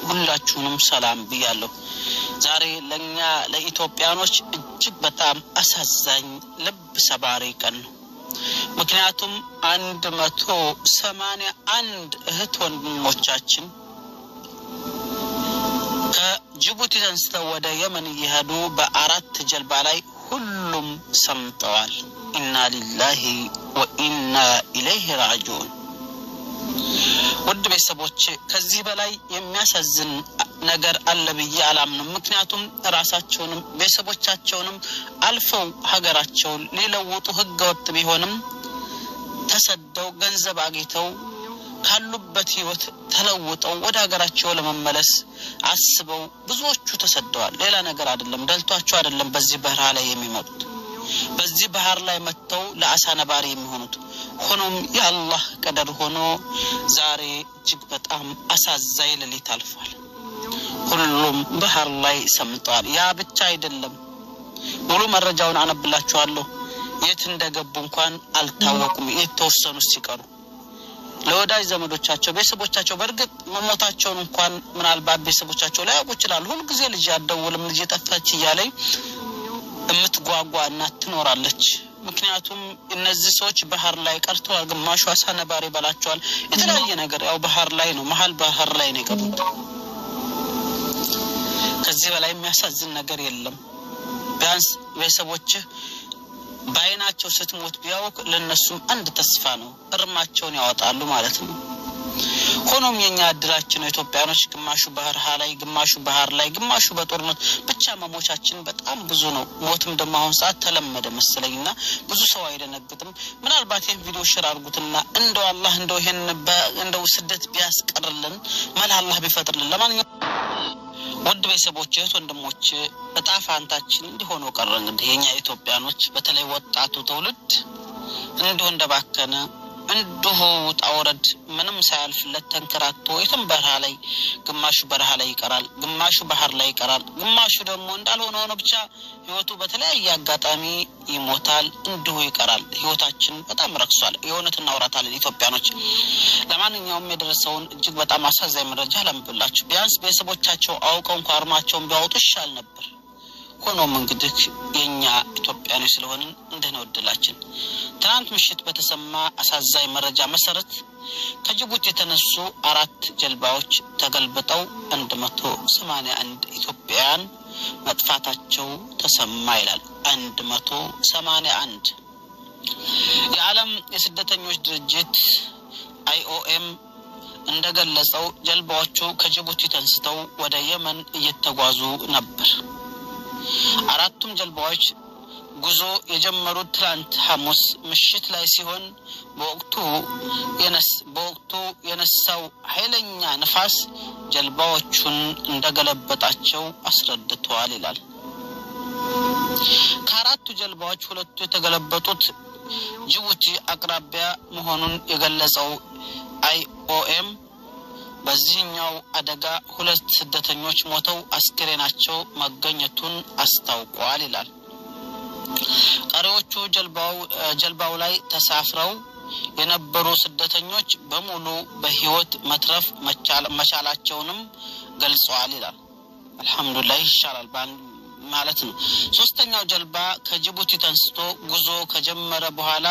ሁላችሁንም ሰላም ብያለሁ። ዛሬ ለኛ ለኢትዮጵያኖች እጅግ በጣም አሳዛኝ ልብ ሰባሪ ቀን ነው። ምክንያቱም 181 እህት ወንድሞቻችን ከጅቡቲ ተነስተው ወደ የመን እየሄዱ በአራት ጀልባ ላይ ሁሉም ሰምጠዋል። ኢና ሊላሂ ወኢና ኢለይሂ ራጂዑን። ውድ ቤተሰቦች ከዚህ በላይ የሚያሳዝን ነገር አለ ብዬ አላምንም። ምክንያቱም ራሳቸውንም ቤተሰቦቻቸውንም አልፈው ሀገራቸውን ሊለውጡ ህገወጥ ቢሆንም ተሰደው ገንዘብ አግኝተው ካሉበት ህይወት ተለውጠው ወደ ሀገራቸው ለመመለስ አስበው ብዙዎቹ ተሰደዋል። ሌላ ነገር አይደለም፣ ደልቷቸው አይደለም በዚህ ባህር ላይ የሚመጡት። በዚህ ባህር ላይ መተው ለአሳ ነባሪ የሚሆኑት ሆኖም የአላህ ቀደር ሆኖ ዛሬ እጅግ በጣም አሳዛኝ ሌሊት አልፏል። ሁሉም ባህር ላይ ሰምጠዋል። ያ ብቻ አይደለም፣ ሙሉ መረጃውን አነብላችኋለሁ። የት እንደገቡ እንኳን አልታወቁም። የተወሰኑ ሲቀሩ ለወዳጅ ዘመዶቻቸው ቤተሰቦቻቸው በርግጥ መሞታቸውን እንኳን ምናልባት ቤተሰቦቻቸው ላይ ያውቁ ይችላል። ሁሉ ጊዜ ልጅ አደውልም ልጅ ጠፋች እያለኝ እምትጓጓ እናት ትኖራለች። ምክንያቱም እነዚህ ሰዎች ባህር ላይ ቀርተዋል። ግማሹ አሳ ነባሪ በላቸዋል። የተለያየ ነገር ያው ባህር ላይ ነው፣ መሃል ባህር ላይ ነው የገቡት። ከዚህ በላይ የሚያሳዝን ነገር የለም። ቢያንስ ቤተሰቦች ባይናቸው ስትሞት ቢያውቅ ለነሱም አንድ ተስፋ ነው፣ እርማቸውን ያወጣሉ ማለት ነው። ሆኖም የኛ እድላችን ኢትዮጵያኖች ግማሹ ባህር ላይ ግማሹ ባህር ላይ ግማሹ በጦርነት ብቻ መሞቻችን በጣም ብዙ ነው። ሞትም ደግሞ አሁን ሰዓት ተለመደ መሰለኝና ብዙ ሰው አይደነግጥም። ምናልባት ይሄን ቪዲዮ ሼር አድርጉትና እንደው አላህ እንደው ይሄን እንደው ስደት ቢያስቀርልን መላ አላህ ቢፈጥርልን። ለማንኛውም ውድ ቤተሰቦች እህት ወንድሞች እጣ ፋንታችን እንዲሆነው ቀረ። እንግዲህ የኛ ኢትዮጵያኖች በተለይ ወጣቱ ትውልድ እንደው እንደባከነ እንዲሁ ጣውረድ ምንም ሳያልፍለት ተንከራቶ የትም በረሃ ላይ ግማሹ በረሃ ላይ ይቀራል፣ ግማሹ ባህር ላይ ይቀራል፣ ግማሹ ደግሞ እንዳልሆነ ሆኖ ብቻ ህይወቱ በተለያየ አጋጣሚ ይሞታል፣ እንዲሁ ይቀራል። ህይወታችን በጣም ረክሷል። የእውነት እናውራታለን ኢትዮጵያኖች። ለማንኛውም የደረሰውን እጅግ በጣም አሳዛኝ መረጃ ለምብላችሁ። ቢያንስ ቤተሰቦቻቸው አውቀው እንኳን አርማቸውን ቢያወጡ ይሻል ነበር። ሆኖም እንግዲህ የኛ ኢትዮጵያኖች ስለሆነ እንደነው እድላችን። ትናንት ምሽት በተሰማ አሳዛኝ መረጃ መሰረት ከጅቡቲ የተነሱ 4 ጀልባዎች ተገልብጠው 181 ኢትዮጵያውያን መጥፋታቸው ተሰማ ይላል። 181 የዓለም የስደተኞች ድርጅት IOM እንደገለጸው ጀልባዎቹ ከጅቡቲ ተነስተው ወደ የመን እየተጓዙ ነበር። 4ቱም ጀልባዎች ጉዞ የጀመሩት ትላንት ሐሙስ ምሽት ላይ ሲሆን በወቅቱ የነሳው ኃይለኛ ንፋስ ጀልባዎቹን እንደገለበጣቸው አስረድተዋል ይላል። ከአራቱ ጀልባዎች 2ቱ የተገለበጡት ጅቡቲ አቅራቢያ መሆኑን የገለጸው IOM በዚህኛው አደጋ 2 ስደተኞች ሞተው አስክሬናቸው መገኘቱን አስታውቋል ይላል። ቀሪዎቹ ጀልባው ላይ ተሳፍረው የነበሩ ስደተኞች በሙሉ በህይወት መትረፍ መቻላቸውንም ገልጸዋል ይላል። አልহামዱሊላህ ይሻላል ማለት ነው። 3ኛው ጀልባ ከጅቡቲ ተነስቶ ጉዞ ከጀመረ በኋላ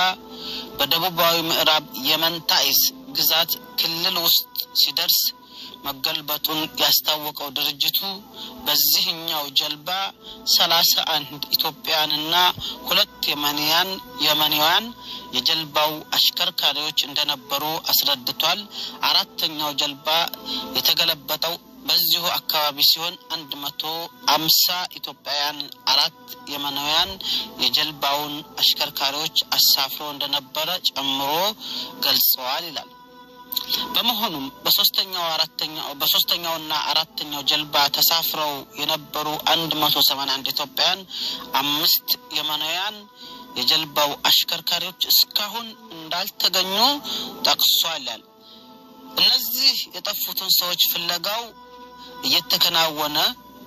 በደቡባዊ ምዕራብ የመን ታይዝ ግዛት ክልል ውስጥ ሲደርስ መገልበጡን ያስታወቀው ድርጅቱ በዚህኛው ጀልባ 31 ኢትዮጵያውያንና 2 የመናውያን የጀልባው አሽከርካሪዎች እንደነበሩ አስረድቷል። 4ኛው ጀልባ የተገለበጠው በዚሁ አካባቢ ሲሆን 150 ኢትዮጵያውያን 4 የመናውያን የጀልባውን አሽከርካሪዎች አሳፍሮ እንደነበረ ጨምሮ ገልጸዋል ይላል። በመሆኑም በሶስተኛውና 4ኛው ጀልባ ተሳፍረው የነበሩ 181 ኢትዮጵያውያን 5 የመናውያን የጀልባው አሽከርካሪዎች እስካሁን እንዳልተገኙ ጠቅሷል። እነዚህ የጠፉትን ሰዎች ፍለጋው እየተከናወነ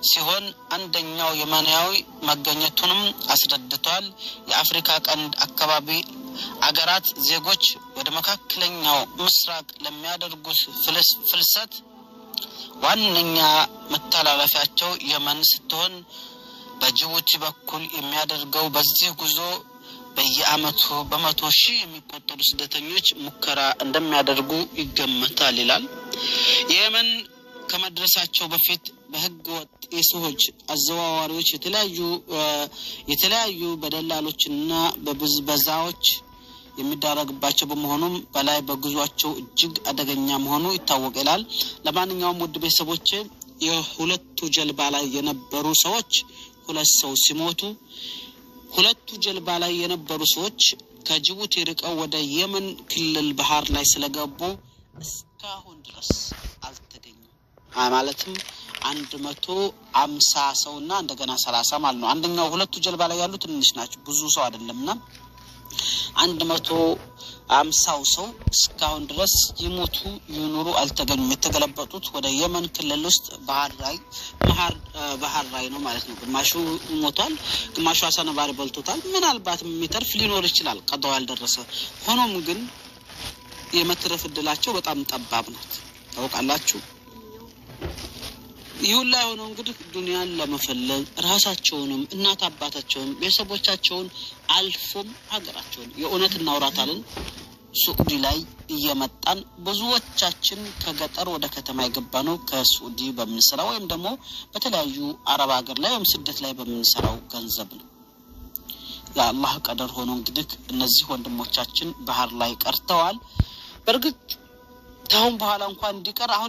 ሲሆን አንደኛው የመናዊ መገኘቱንም አስረድቷል። የአፍሪካ ቀንድ አካባቢ አገራት ዜጎች ወደ መካከለኛው ምስራቅ ለሚያደርጉት ፍልሰት ዋንኛ መተላለፊያቸው የመን ስትሆን በጅቡቲ በኩል የሚያደርገው በዚህ ጉዞ በየአመቱ በመቶ ሺህ የሚቆጠሩ ስደተኞች ሙከራ እንደሚያደርጉ ይገመታል ይላል። የመን ከመድረሳቸው በፊት በህግ ወጥ የሰዎች አዘዋዋሪዎች የተለያዩ በደላሎችና በብዝበዛዎች የሚዳረግባቸው በመሆኑም በላይ በጉዟቸው እጅግ አደገኛ መሆኑ ይታወቃል። ለማንኛውም ውድ ቤተሰቦች የሁለቱ ጀልባ ላይ የነበሩ ሰዎች ሁለት ሰው ሲሞቱ ሁለቱ ጀልባ ላይ የነበሩ ሰዎች ከጅቡቲ ርቀው ወደ የመን ክልል ባህር ላይ ስለገቡ እስካሁን ድረስ አልተገኙም። ማለትም 150 ሰውና እንደገና 30 ማለት ነው። አንደኛው ሁለቱ ጀልባ ላይ ያሉት ትንሽ ናቸው፣ ብዙ ሰው አይደለምና 150 ሰው እስካሁን ድረስ ይሞቱ ይኑሩ አልተገኙም። የተገለበጡት ወደ የመን ክልል ውስጥ ባህር ላይ ነው ማለት ነው። ግማሹ ሞቷል፣ ግማሹ አሳነባሪ በልቶታል። ምናልባት የሚተርፍ ሊኖር ይችላል ቀዳው ያልደረሰ። ሆኖም ግን የመትረፍ እድላቸው በጣም ጠባብ ናት። ታውቃላችሁ። ይሁን ላይ ሆኖ እንግዲህ ዱንያን ለመፈለግ ራሳቸውንም እናት አባታቸውን ቤተሰቦቻቸውን አልፎም ሀገራቸውን የኡነት እናውራታለን ሱዑዲ ላይ እየመጣን ብዙዎቻችን ከገጠር ወደ ከተማ የገባነው ከሱዑዲ በመንሰራው ወይም ደግሞ በተለያዩ አረብ ሀገር ላይ ወይም ስደት ላይ በመንሰራው ገንዘብ ነው። ያአላህ ቀደር ሆኖ እንግዲህ እነዚህ ወንድሞቻችን ባህር ላይ ቀርተዋል። በርግጥ ታውን በኋላ እንኳን እንዲቀር አሁን